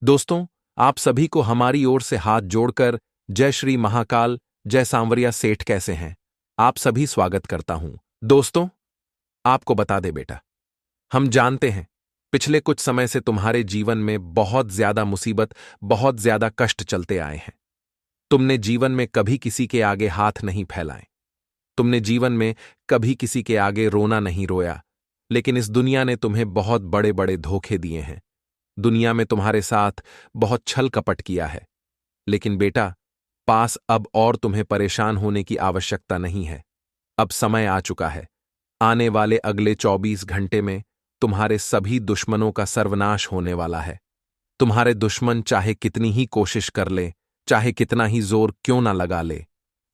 दोस्तों, आप सभी को हमारी ओर से हाथ जोड़कर जय श्री महाकाल, जय सांवरिया सेठ कैसे हैं? आप सभी स्वागत करता हूं। दोस्तों, आपको बता दे बेटा, हम जानते हैं पिछले कुछ समय से तुम्हारे जीवन में बहुत ज्यादा मुसीबत, बहुत ज्यादा कष्ट चलते आए हैं। तुमने जीवन में कभी किसी के आगे हाथ नहीं फैलाए। तुमने जीवन में कभी किसी के आगे रोना नहीं रोया, लेकिन इस दुनिया ने तुम्हें बहुत बड़े बड़े धोखे दिए हैं। दुनिया में तुम्हारे साथ बहुत छल कपट किया है। लेकिन बेटा, पास अब और तुम्हें परेशान होने की आवश्यकता नहीं है। अब समय आ चुका है। आने वाले अगले 24 घंटे में तुम्हारे सभी दुश्मनों का सर्वनाश होने वाला है। तुम्हारे दुश्मन चाहे कितनी ही कोशिश कर ले, चाहे कितना ही जोर क्यों ना लगा ले,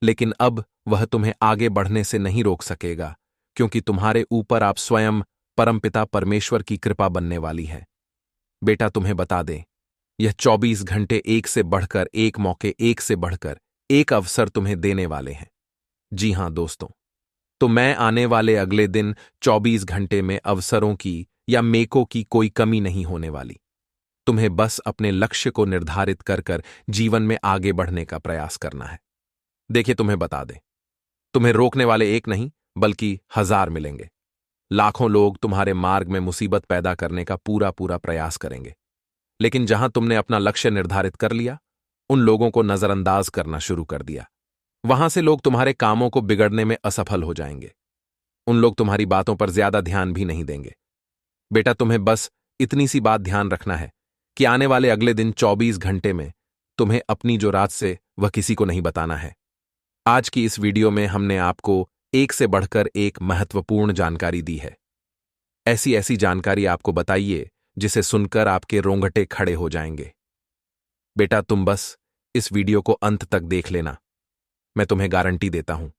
लेकिन अब वह तुम्हें आगे बढ़ने से नहीं रोक सकेगा, क्योंकि तुम्हारे ऊपर आप स्वयं परमपिता परमेश्वर की कृपा बनने वाली है। बेटा, तुम्हें बता दें, यह 24 घंटे एक से बढ़कर एक मौके, एक से बढ़कर एक अवसर तुम्हें देने वाले हैं। जी हां दोस्तों, तो मैं आने वाले अगले दिन 24 घंटे में अवसरों की या मेकों की कोई कमी नहीं होने वाली। तुम्हें बस अपने लक्ष्य को निर्धारित कर कर जीवन में आगे बढ़ने का प्रयास करना है। देखिए, तुम्हें बता दें, तुम्हें रोकने वाले एक नहीं बल्कि 1000 मिलेंगे। लाखों लोग तुम्हारे मार्ग में मुसीबत पैदा करने का पूरा पूरा प्रयास करेंगे, लेकिन जहां तुमने अपना लक्ष्य निर्धारित कर लिया, उन लोगों को नजरअंदाज करना शुरू कर दिया। वहां से लोग तुम्हारे कामों को बिगड़ने में असफल हो जाएंगे। उन लोग तुम्हारी बातों पर ज्यादा ध्यान भी नहीं देंगे। बेटा, तुम्हें बस इतनी सी बात ध्यान रखना है कि आने वाले अगले दिन 24 घंटे में तुम्हें अपनी जो राज से वह किसी को नहीं बताना है। आज की इस वीडियो में हमने आपको एक से बढ़कर एक महत्वपूर्ण जानकारी दी है। ऐसी ऐसी जानकारी आपको बताइए जिसे सुनकर आपके रोंगटे खड़े हो जाएंगे। बेटा, तुम बस इस वीडियो को अंत तक देख लेना। मैं तुम्हें गारंटी देता हूं,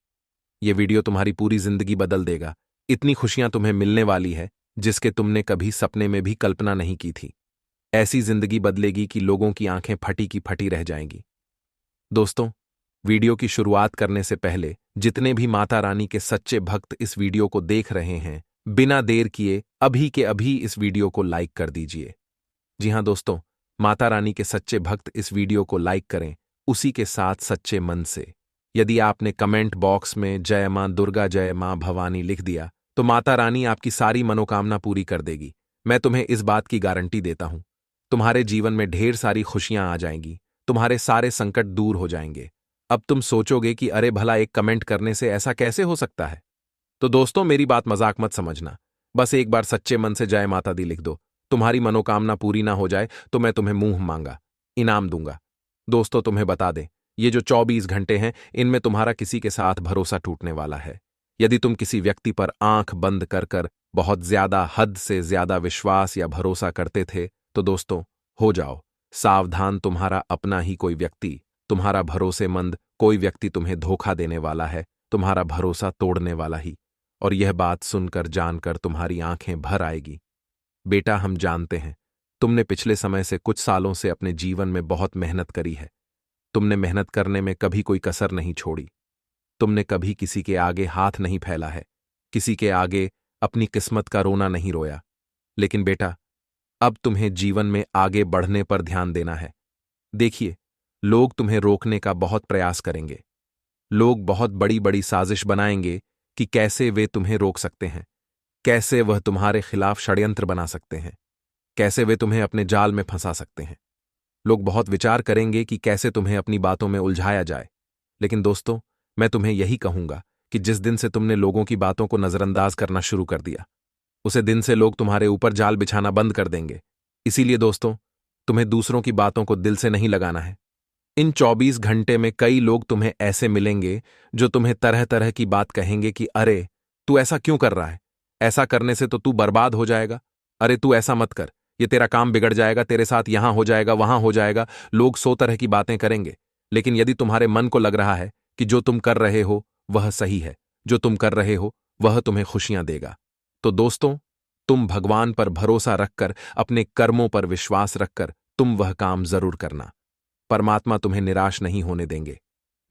यह वीडियो तुम्हारी पूरी जिंदगी बदल देगा। इतनी खुशियां तुम्हें मिलने वाली है जिसके तुमने कभी सपने में भी कल्पना नहीं की थी। ऐसी जिंदगी बदलेगी कि लोगों की आंखें फटी की फटी रह जाएंगी। दोस्तों, वीडियो की शुरुआत करने से पहले जितने भी माता रानी के सच्चे भक्त इस वीडियो को देख रहे हैं, बिना देर किए अभी के अभी इस वीडियो को लाइक कर दीजिए। जी हां दोस्तों, माता रानी के सच्चे भक्त इस वीडियो को लाइक करें, उसी के साथ सच्चे मन से। यदि आपने कमेंट बॉक्स में जय मां दुर्गा, जय मां भवानी लिख दिया, तो माता रानी आपकी सारी मनोकामना पूरी कर देगी। मैं तुम्हें इस बात की गारंटी देता हूं। तुम्हारे जीवन में ढेर सारी खुशियां आ जाएंगी, तुम्हारे सारे संकट दूर हो जाएंगे। अब तुम सोचोगे कि अरे भला एक कमेंट करने से ऐसा कैसे हो सकता है? तो दोस्तों, मेरी बात मजाक मत समझना। बस एक बार सच्चे मन से जय माता दी लिख दो। तुम्हारी मनोकामना पूरी ना हो जाए तो मैं तुम्हें मुंह मांगा इनाम दूंगा। दोस्तों, तुम्हें बता दें, ये जो 24 घंटे हैं, इनमें तुम्हारा किसी के साथ भरोसा टूटने वाला है। यदि तुम किसी व्यक्ति पर आंख बंद कर कर बहुत ज्यादा, हद से ज्यादा विश्वास या भरोसा करते थे, तो दोस्तों हो जाओ सावधान। तुम्हारा अपना ही कोई व्यक्ति, तुम्हारा भरोसेमंद कोई व्यक्ति तुम्हें धोखा देने वाला है, तुम्हारा भरोसा तोड़ने वाला ही। और यह बात सुनकर जानकर तुम्हारी आंखें भर आएगी। बेटा, हम जानते हैं तुमने पिछले समय से, कुछ सालों से अपने जीवन में बहुत मेहनत करी है। तुमने मेहनत करने में कभी कोई कसर नहीं छोड़ी। तुमने कभी किसी के आगे हाथ नहीं फैला है, किसी के आगे अपनी किस्मत का रोना नहीं रोया। लेकिन बेटा, अब तुम्हें जीवन में आगे बढ़ने पर ध्यान देना है। देखिए, लोग तुम्हें रोकने का बहुत प्रयास करेंगे। लोग बहुत बड़ी बड़ी साजिश बनाएंगे कि कैसे वे तुम्हें रोक सकते हैं, कैसे वह तुम्हारे खिलाफ षड्यंत्र बना सकते हैं, कैसे वे तुम्हें अपने जाल में फंसा सकते हैं। लोग बहुत विचार करेंगे कि कैसे तुम्हें अपनी बातों में उलझाया जाए। लेकिन दोस्तों, मैं तुम्हें यही कहूंगा कि जिस दिन से तुमने लोगों की बातों को नजरअंदाज करना शुरू कर दिया, उसे दिन से लोग तुम्हारे ऊपर जाल बिछाना बंद कर देंगे। इसीलिए दोस्तों, तुम्हें दूसरों की बातों को दिल से नहीं लगाना है। इन 24 घंटे में कई लोग तुम्हें ऐसे मिलेंगे जो तुम्हें तरह तरह की बात कहेंगे कि अरे तू ऐसा क्यों कर रहा है, ऐसा करने से तो तू बर्बाद हो जाएगा, अरे तू ऐसा मत कर, ये तेरा काम बिगड़ जाएगा, तेरे साथ यहां हो जाएगा, वहां हो जाएगा। लोग 100 तरह की बातें करेंगे। लेकिन यदि तुम्हारे मन को लग रहा है कि जो तुम कर रहे हो वह सही है, जो तुम कर रहे हो वह तुम्हें खुशियां देगा, तो दोस्तों, तुम भगवान पर भरोसा रखकर, अपने कर्मों पर विश्वास रखकर तुम वह काम जरूर करना। परमात्मा तुम्हें निराश नहीं होने देंगे।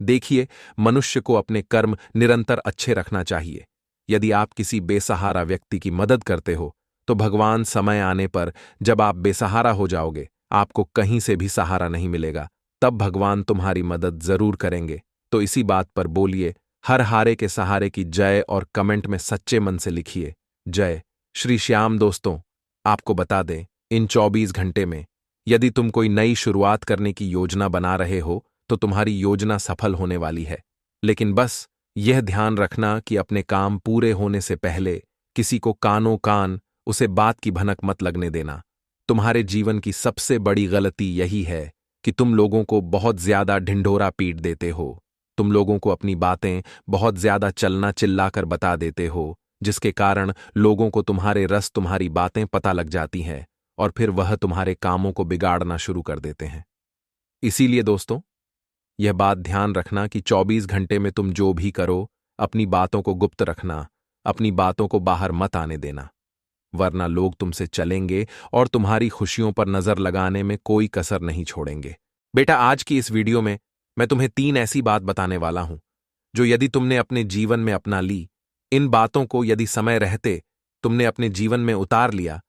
देखिए, मनुष्य को अपने कर्म निरंतर अच्छे रखना चाहिए। यदि आप किसी बेसहारा व्यक्ति की मदद करते हो, तो भगवान समय आने पर, जब आप बेसहारा हो जाओगे, आपको कहीं से भी सहारा नहीं मिलेगा, तब भगवान तुम्हारी मदद जरूर करेंगे। तो इसी बात पर बोलिए हर हारे के सहारे की जय और कमेंट में सच्चे मन से लिखिए जय श्री श्याम। दोस्तों, आपको बता दें, इन 24 घंटे में यदि तुम कोई नई शुरुआत करने की योजना बना रहे हो तो तुम्हारी योजना सफल होने वाली है। लेकिन बस यह ध्यान रखना कि अपने काम पूरे होने से पहले किसी को कानों कान उसे बात की भनक मत लगने देना। तुम्हारे जीवन की सबसे बड़ी गलती यही है कि तुम लोगों को बहुत ज्यादा ढिंढोरा पीट देते हो। तुम लोगों को अपनी बातें बहुत ज्यादा चलना चिल्लाकर बता देते हो, जिसके कारण लोगों को तुम्हारे रस तुम्हारी बातें पता लग जाती हैं और फिर वह तुम्हारे कामों को बिगाड़ना शुरू कर देते हैं। इसीलिए दोस्तों, यह बात ध्यान रखना कि 24 घंटे में तुम जो भी करो, अपनी बातों को गुप्त रखना, अपनी बातों को बाहर मत आने देना, वरना लोग तुमसे चलेंगे और तुम्हारी खुशियों पर नजर लगाने में कोई कसर नहीं छोड़ेंगे। बेटा, आज की इस वीडियो में मैं तुम्हें 3 ऐसी बात बताने वाला हूं जो यदि तुमने अपने जीवन में अपना ली, इन बातों को यदि समय रहते तुमने अपने जीवन में उतार लिया,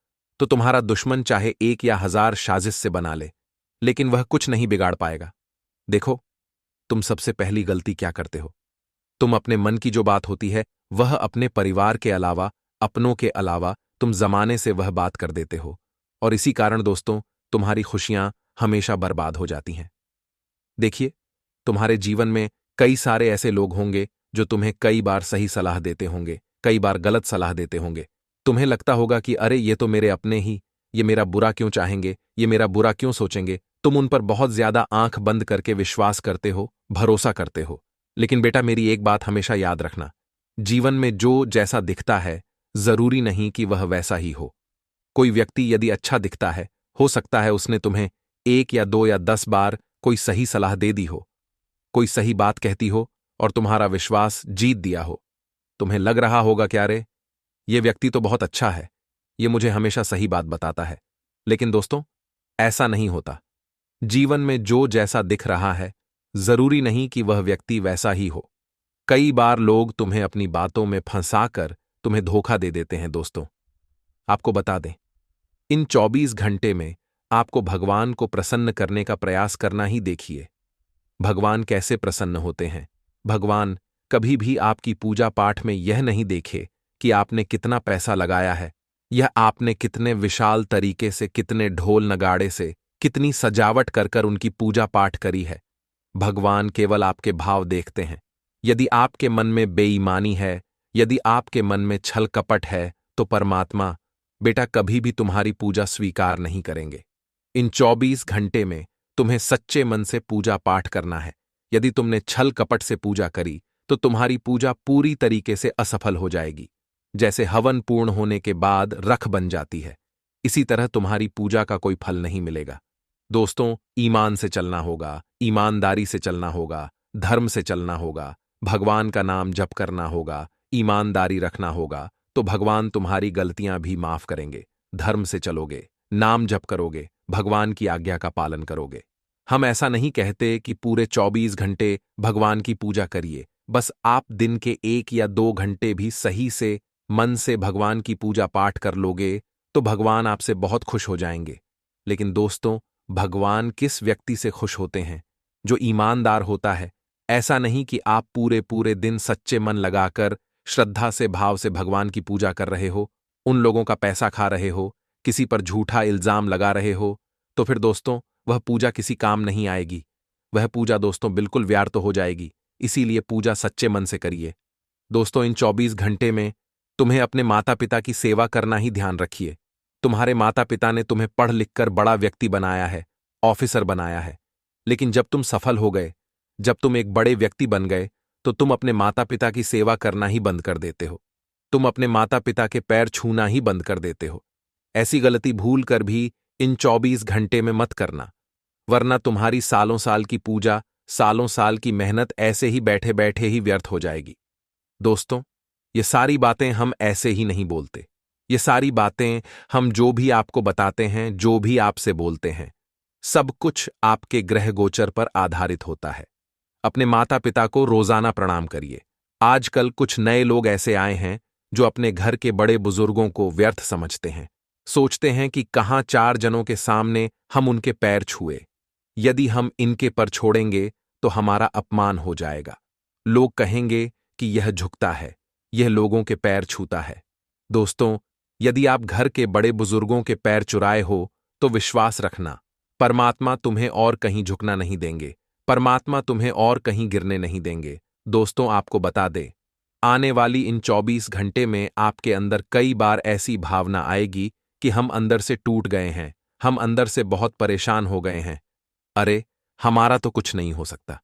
तो तुम्हारा दुश्मन चाहे 1 या 1000 साजिश से बना ले, लेकिन वह कुछ नहीं बिगाड़ पाएगा। देखो, तुम सबसे पहली गलती क्या करते हो? तुम अपने मन की जो बात होती है वह अपने परिवार के अलावा, अपनों के अलावा तुम जमाने से वह बात कर देते हो, और इसी कारण दोस्तों तुम्हारी खुशियां हमेशा बर्बाद हो जाती हैं। देखिए, तुम्हारे जीवन में कई सारे ऐसे लोग होंगे जो तुम्हें कई बार सही सलाह देते होंगे, कई बार गलत सलाह देते होंगे। तुम्हें लगता होगा कि अरे ये तो मेरे अपने ही, ये मेरा बुरा क्यों चाहेंगे, ये मेरा बुरा क्यों सोचेंगे। तुम उन पर बहुत ज्यादा आंख बंद करके विश्वास करते हो, भरोसा करते हो। लेकिन बेटा, मेरी एक बात हमेशा याद रखना, जीवन में जो जैसा दिखता है जरूरी नहीं कि वह वैसा ही हो। कोई व्यक्ति यदि अच्छा दिखता है, हो सकता है उसने तुम्हें 1 या 2 या 10 बार कोई सही सलाह दे दी हो, कोई सही बात कहती हो और तुम्हारा विश्वास जीत दिया हो। तुम्हें लग रहा होगा कि अरे ये व्यक्ति तो बहुत अच्छा है, ये मुझे हमेशा सही बात बताता है। लेकिन दोस्तों, ऐसा नहीं होता। जीवन में जो जैसा दिख रहा है जरूरी नहीं कि वह व्यक्ति वैसा ही हो। कई बार लोग तुम्हें अपनी बातों में फंसाकर तुम्हें धोखा दे देते हैं। दोस्तों, आपको बता दें, इन 24 घंटे में आपको भगवान को प्रसन्न करने का प्रयास करना ही देखिए। भगवान कैसे प्रसन्न होते हैं? भगवान कभी भी आपकी पूजा पाठ में यह नहीं देखे कि आपने कितना पैसा लगाया है, यह आपने कितने विशाल तरीके से, कितने ढोल नगाड़े से, कितनी सजावट कर कर उनकी पूजा पाठ करी है। भगवान केवल आपके भाव देखते हैं। यदि आपके मन में बेईमानी है, यदि आपके मन में छल कपट है, तो परमात्मा बेटा कभी भी तुम्हारी पूजा स्वीकार नहीं करेंगे। इन 24 घंटे में तुम्हें सच्चे मन से पूजा पाठ करना है। यदि तुमने छल कपट से पूजा करी तो तुम्हारी पूजा पूरी तरीके से असफल हो जाएगी। जैसे हवन पूर्ण होने के बाद रख बन जाती है, इसी तरह तुम्हारी पूजा का कोई फल नहीं मिलेगा। दोस्तों, ईमान से चलना होगा, ईमानदारी से चलना होगा, धर्म से चलना होगा, भगवान का नाम जप करना होगा, ईमानदारी रखना होगा, तो भगवान तुम्हारी गलतियां भी माफ करेंगे। धर्म से चलोगे, नाम जप करोगे, भगवान की आज्ञा का पालन करोगे। हम ऐसा नहीं कहते कि पूरे 24 घंटे भगवान की पूजा करिए, बस आप दिन के 1 या 2 घंटे भी सही से मन से भगवान की पूजा पाठ कर लोगे तो भगवान आपसे बहुत खुश हो जाएंगे। लेकिन दोस्तों, भगवान किस व्यक्ति से खुश होते हैं? जो ईमानदार होता है। ऐसा नहीं कि आप पूरे पूरे दिन सच्चे मन लगाकर श्रद्धा से, भाव से भगवान की पूजा कर रहे हो, उन लोगों का पैसा खा रहे हो, किसी पर झूठा इल्जाम लगा रहे हो, तो फिर दोस्तों वह पूजा किसी काम नहीं आएगी। वह पूजा दोस्तों बिल्कुल व्यर्थ हो जाएगी। इसीलिए पूजा सच्चे मन से करिए। दोस्तों, इन 24 घंटे में तुम्हें अपने माता पिता की सेवा करना ही ध्यान रखिए। तुम्हारे माता पिता ने तुम्हें पढ़ लिखकर बड़ा व्यक्ति बनाया है, ऑफिसर बनाया है, लेकिन जब तुम सफल हो गए, जब तुम एक बड़े व्यक्ति बन गए, तो तुम अपने माता पिता की सेवा करना ही बंद कर देते हो। तुम अपने माता पिता के पैर छूना ही बंद कर देते हो। ऐसी गलती भूल कर भी इन 24 घंटे में मत करना, वरना तुम्हारी सालों साल की पूजा, सालों साल की मेहनत ऐसे ही बैठे बैठे ही व्यर्थ हो जाएगी। दोस्तों, ये सारी बातें हम ऐसे ही नहीं बोलते। ये सारी बातें हम जो भी आपको बताते हैं, जो भी आपसे बोलते हैं, सब कुछ आपके ग्रह गोचर पर आधारित होता है। अपने माता पिता को रोजाना प्रणाम करिए। आजकल कुछ नए लोग ऐसे आए हैं जो अपने घर के बड़े बुजुर्गों को व्यर्थ समझते हैं। सोचते हैं कि कहाँ 4 जनों के सामने हम उनके पैर छुए। यदि हम इनके पर छोड़ेंगे तो हमारा अपमान हो जाएगा। लोग कहेंगे कि यह झुकता है, यह लोगों के पैर छूता है। दोस्तों, यदि आप घर के बड़े बुजुर्गों के पैर चुराए हो तो विश्वास रखना, परमात्मा तुम्हें और कहीं झुकना नहीं देंगे, परमात्मा तुम्हें और कहीं गिरने नहीं देंगे। दोस्तों, आपको बता दें, आने वाली इन 24 घंटे में आपके अंदर कई बार ऐसी भावना आएगी कि हम अंदर से टूट गए हैं, हम अंदर से बहुत परेशान हो गए हैं। अरे, हमारा तो कुछ नहीं हो सकता।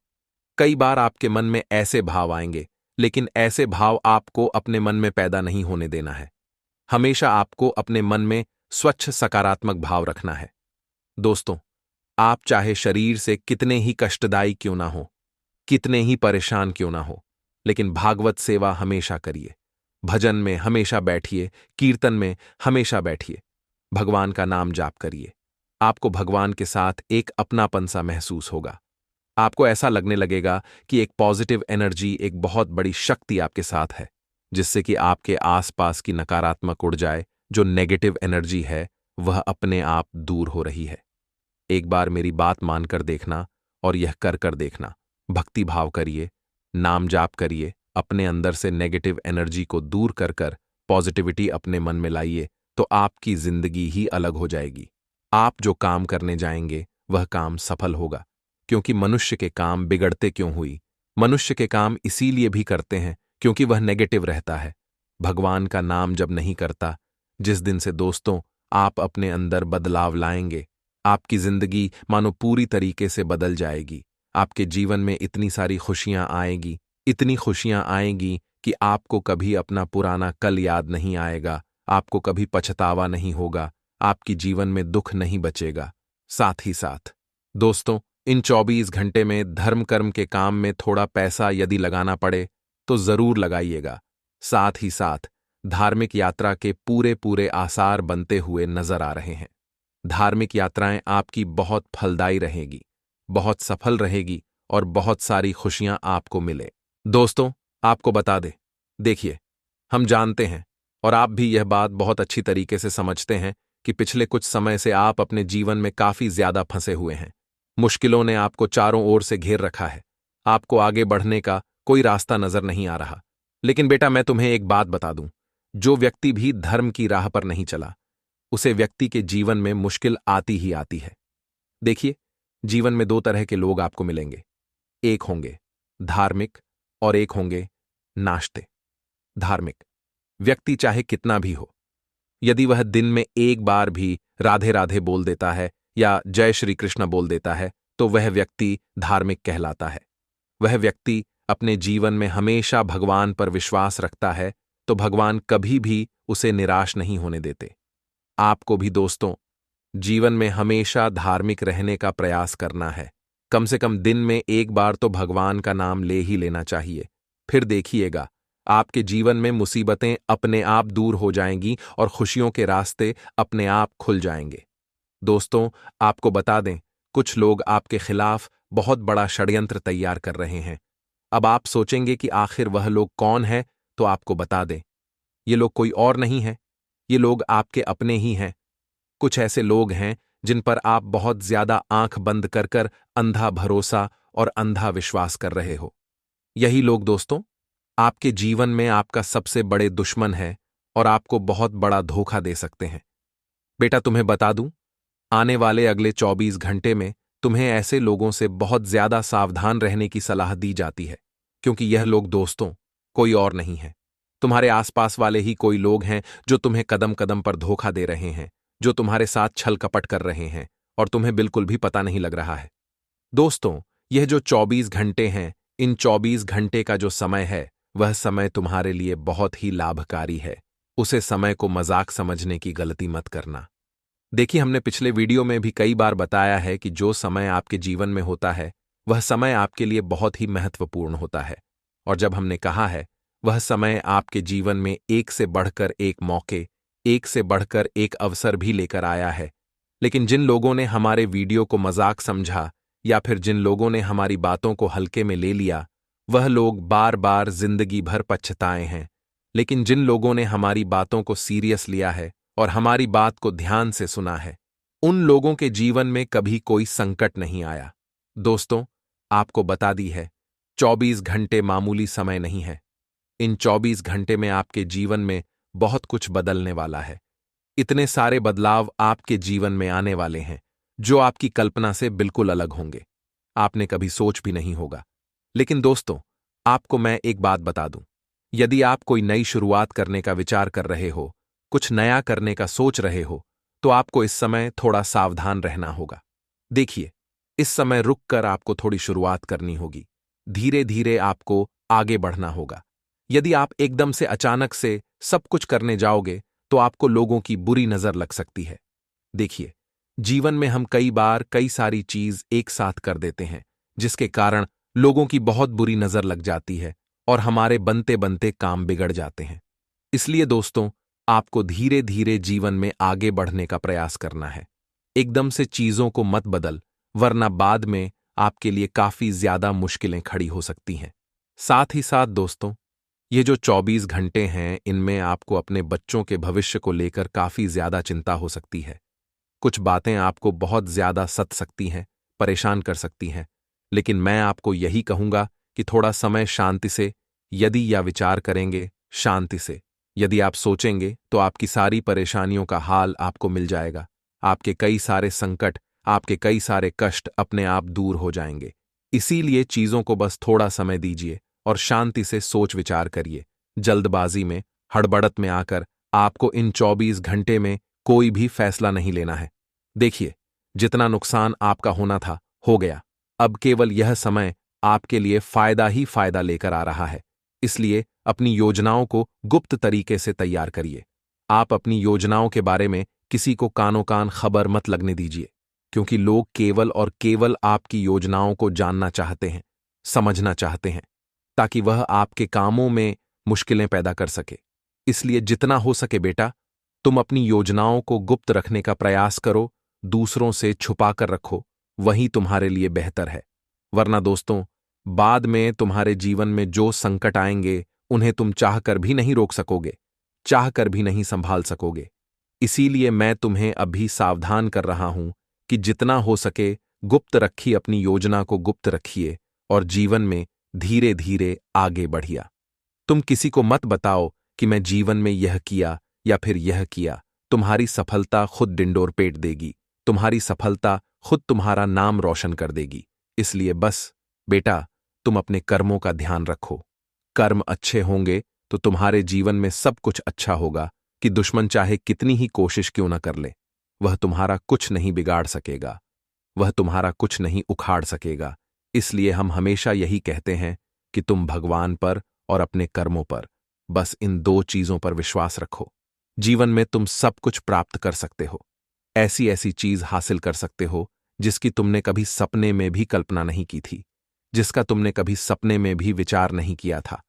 कई बार आपके मन में ऐसे भाव आएंगे, लेकिन ऐसे भाव आपको अपने मन में पैदा नहीं होने देना है। हमेशा आपको अपने मन में स्वच्छ सकारात्मक भाव रखना है। दोस्तों, आप चाहे शरीर से कितने ही कष्टदायी क्यों ना हो, कितने ही परेशान क्यों ना हो, लेकिन भागवत सेवा हमेशा करिए, भजन में हमेशा बैठिए, कीर्तन में हमेशा बैठिए, भगवान का नाम जाप करिए। आपको भगवान के साथ एक अपनापन सा महसूस होगा। आपको ऐसा लगने लगेगा कि एक पॉजिटिव एनर्जी, एक बहुत बड़ी शक्ति आपके साथ है, जिससे कि आपके आसपास की नकारात्मक ऊर्जाएं, जो नेगेटिव एनर्जी है, वह अपने आप दूर हो रही है। एक बार मेरी बात मानकर देखना और यह कर देखना। भक्ति भाव करिए, नाम जाप करिए, अपने अंदर से नेगेटिव एनर्जी को दूर कर पॉजिटिविटी अपने मन में लाइए, तो आपकी जिंदगी ही अलग हो जाएगी। आप जो काम करने जाएंगे वह काम सफल होगा, क्योंकि मनुष्य के काम बिगड़ते क्यों हुई? मनुष्य के काम इसीलिए भी करते हैं क्योंकि वह नेगेटिव रहता है। भगवान का नाम जब नहीं करता, जिस दिन से दोस्तों आप अपने अंदर बदलाव लाएंगे, आपकी जिंदगी मानो पूरी तरीके से बदल जाएगी। आपके जीवन में इतनी सारी खुशियां आएगी, इतनी खुशियां आएंगी कि आपको कभी अपना पुराना कल याद नहीं आएगा, आपको कभी पछतावा नहीं होगा, आपकी जीवन में दुख नहीं बचेगा। साथ ही साथ दोस्तों, इन 24 घंटे में धर्म कर्म के काम में थोड़ा पैसा यदि लगाना पड़े तो जरूर लगाइएगा। साथ ही साथ धार्मिक यात्रा के पूरे पूरे आसार बनते हुए नजर आ रहे हैं। धार्मिक यात्राएं आपकी बहुत फलदायी रहेगी, बहुत सफल रहेगी और बहुत सारी खुशियां आपको मिले। दोस्तों, आपको बता दें, देखिए, हम जानते हैं और आप भी यह बात बहुत अच्छी तरीके से समझते हैं कि पिछले कुछ समय से आप अपने जीवन में काफी ज्यादा फंसे हुए हैं। मुश्किलों ने आपको चारों ओर से घेर रखा है, आपको आगे बढ़ने का कोई रास्ता नजर नहीं आ रहा। लेकिन बेटा, मैं तुम्हें एक बात बता दूं, जो व्यक्ति भी धर्म की राह पर नहीं चला, उसे व्यक्ति के जीवन में मुश्किल आती ही आती है। देखिए, जीवन में 2 तरह के लोग आपको मिलेंगे, एक होंगे धार्मिक और एक होंगे नास्तिक। धार्मिक व्यक्ति चाहे कितना भी हो, यदि वह दिन में एक बार भी राधे राधे बोल देता है या जय श्री कृष्ण बोल देता है, तो वह व्यक्ति धार्मिक कहलाता है। वह व्यक्ति अपने जीवन में हमेशा भगवान पर विश्वास रखता है, तो भगवान कभी भी उसे निराश नहीं होने देते। आपको भी दोस्तों जीवन में हमेशा धार्मिक रहने का प्रयास करना है। कम से कम दिन में एक बार तो भगवान का नाम ले ही लेना चाहिए। फिर देखिएगा, आपके जीवन में मुसीबतें अपने आप दूर हो जाएंगी और खुशियों के रास्ते अपने आप खुल जाएंगे। दोस्तों, आपको बता दें, कुछ लोग आपके खिलाफ बहुत बड़ा षड्यंत्र तैयार कर रहे हैं। अब आप सोचेंगे कि आखिर वह लोग कौन है, तो आपको बता दें, ये लोग कोई और नहीं है, ये लोग आपके अपने ही हैं। कुछ ऐसे लोग हैं जिन पर आप बहुत ज्यादा आंख बंद कर अंधा भरोसा और अंधा विश्वास कर रहे हो। यही लोग दोस्तों आपके जीवन में आपका सबसे बड़े दुश्मन है और आपको बहुत बड़ा धोखा दे सकते हैं। बेटा, तुम्हें बता दूं, आने वाले अगले 24 घंटे में तुम्हें ऐसे लोगों से बहुत ज्यादा सावधान रहने की सलाह दी जाती है, क्योंकि यह लोग दोस्तों कोई और नहीं है, तुम्हारे आसपास वाले ही कोई लोग हैं जो तुम्हें कदम कदम पर धोखा दे रहे हैं, जो तुम्हारे साथ छल कपट कर रहे हैं और तुम्हें बिल्कुल भी पता नहीं लग रहा है। दोस्तों, यह जो 24 घंटे हैं, इन 24 घंटे का जो समय है, वह समय तुम्हारे लिए बहुत ही लाभकारी है। उसे समय को मजाक समझने की गलती मत करना। देखिए, हमने पिछले वीडियो में भी कई बार बताया है कि जो समय आपके जीवन में होता है, वह समय आपके लिए बहुत ही महत्वपूर्ण होता है। और जब हमने कहा है, वह समय आपके जीवन में एक से बढ़कर एक मौके, एक से बढ़कर एक अवसर भी लेकर आया है। लेकिन जिन लोगों ने हमारे वीडियो को मजाक समझा या फिर जिन लोगों ने हमारी बातों को हल्के में ले लिया, वह लोग बार बार जिंदगी भर पछताए हैं। लेकिन जिन लोगों ने हमारी बातों को सीरियस लिया है, और हमारी बात को ध्यान से सुना है, उन लोगों के जीवन में कभी कोई संकट नहीं आया। दोस्तों, आपको बता दी है, 24 घंटे मामूली समय नहीं है। इन 24 घंटे में आपके जीवन में बहुत कुछ बदलने वाला है। इतने सारे बदलाव आपके जीवन में आने वाले हैं जो आपकी कल्पना से बिल्कुल अलग होंगे, आपने कभी सोच भी नहीं होगा। लेकिन दोस्तों, आपको मैं एक बात बता दूं, यदि आप कोई नई शुरुआत करने का विचार कर रहे हो, कुछ नया करने का सोच रहे हो, तो आपको इस समय थोड़ा सावधान रहना होगा। देखिए, इस समय रुककर आपको थोड़ी शुरुआत करनी होगी। धीरे धीरे आपको आगे बढ़ना होगा। यदि आप एकदम से अचानक से सब कुछ करने जाओगे तो आपको लोगों की बुरी नजर लग सकती है। देखिए, जीवन में हम कई बार कई सारी चीज एक साथ कर देते हैं जिसके कारण लोगों की बहुत बुरी नजर लग जाती है और हमारे बनते बनते काम बिगड़ जाते हैं। इसलिए दोस्तों, आपको धीरे धीरे जीवन में आगे बढ़ने का प्रयास करना है। एकदम से चीजों को मत बदल, वरना बाद में आपके लिए काफी ज्यादा मुश्किलें खड़ी हो सकती हैं। साथ ही साथ दोस्तों, ये जो 24 घंटे हैं, इनमें आपको अपने बच्चों के भविष्य को लेकर काफी ज्यादा चिंता हो सकती है। कुछ बातें आपको बहुत ज्यादा सता सकती हैं, परेशान कर सकती हैं, लेकिन मैं आपको यही कहूंगा कि थोड़ा समय शांति से यदि या विचार करेंगे, शांति से यदि आप सोचेंगे तो आपकी सारी परेशानियों का हाल आपको मिल जाएगा। आपके कई सारे संकट, आपके कई सारे कष्ट अपने आप दूर हो जाएंगे। इसीलिए चीजों को बस थोड़ा समय दीजिए और शांति से सोच विचार करिए। जल्दबाजी में, हड़बड़त में आकर आपको इन 24 घंटे में कोई भी फैसला नहीं लेना है। देखिए, जितना नुकसान आपका होना था, हो गया। अब केवल यह समय आपके लिए फायदा ही फायदा लेकर आ रहा है। इसलिए अपनी योजनाओं को गुप्त तरीके से तैयार करिए। आप अपनी योजनाओं के बारे में किसी को कानो कान खबर मत लगने दीजिए, क्योंकि लोग केवल और केवल आपकी योजनाओं को जानना चाहते हैं, समझना चाहते हैं, ताकि वह आपके कामों में मुश्किलें पैदा कर सके। इसलिए जितना हो सके बेटा, तुम अपनी योजनाओं को गुप्त रखने का प्रयास करो, दूसरों से छुपा कर रखो, वही तुम्हारे लिए बेहतर है। वरना दोस्तों, बाद में तुम्हारे जीवन में जो संकट आएंगे, उन्हें तुम चाहकर भी नहीं रोक सकोगे, चाहकर भी नहीं संभाल सकोगे। इसीलिए मैं तुम्हें अभी सावधान कर रहा हूं कि जितना हो सके गुप्त रखिए, अपनी योजना को गुप्त रखिए और जीवन में धीरे धीरे आगे बढ़िया। तुम किसी को मत बताओ कि मैं जीवन में यह किया या फिर यह किया। तुम्हारी सफलता खुद डिंडोर पेट देगी, तुम्हारी सफलता खुद तुम्हारा नाम रोशन कर देगी। इसलिए बस बेटा, तुम अपने कर्मों का ध्यान रखो। कर्म अच्छे होंगे तो तुम्हारे जीवन में सब कुछ अच्छा होगा, कि दुश्मन चाहे कितनी ही कोशिश क्यों न कर ले, वह तुम्हारा कुछ नहीं बिगाड़ सकेगा, वह तुम्हारा कुछ नहीं उखाड़ सकेगा। इसलिए हम हमेशा यही कहते हैं कि तुम भगवान पर और अपने कर्मों पर, बस इन दो चीजों पर विश्वास रखो। जीवन में तुम सब कुछ प्राप्त कर सकते हो, ऐसी ऐसी चीज हासिल कर सकते हो जिसकी तुमने कभी सपने में भी कल्पना नहीं की थी, जिसका तुमने कभी सपने में भी विचार नहीं किया था।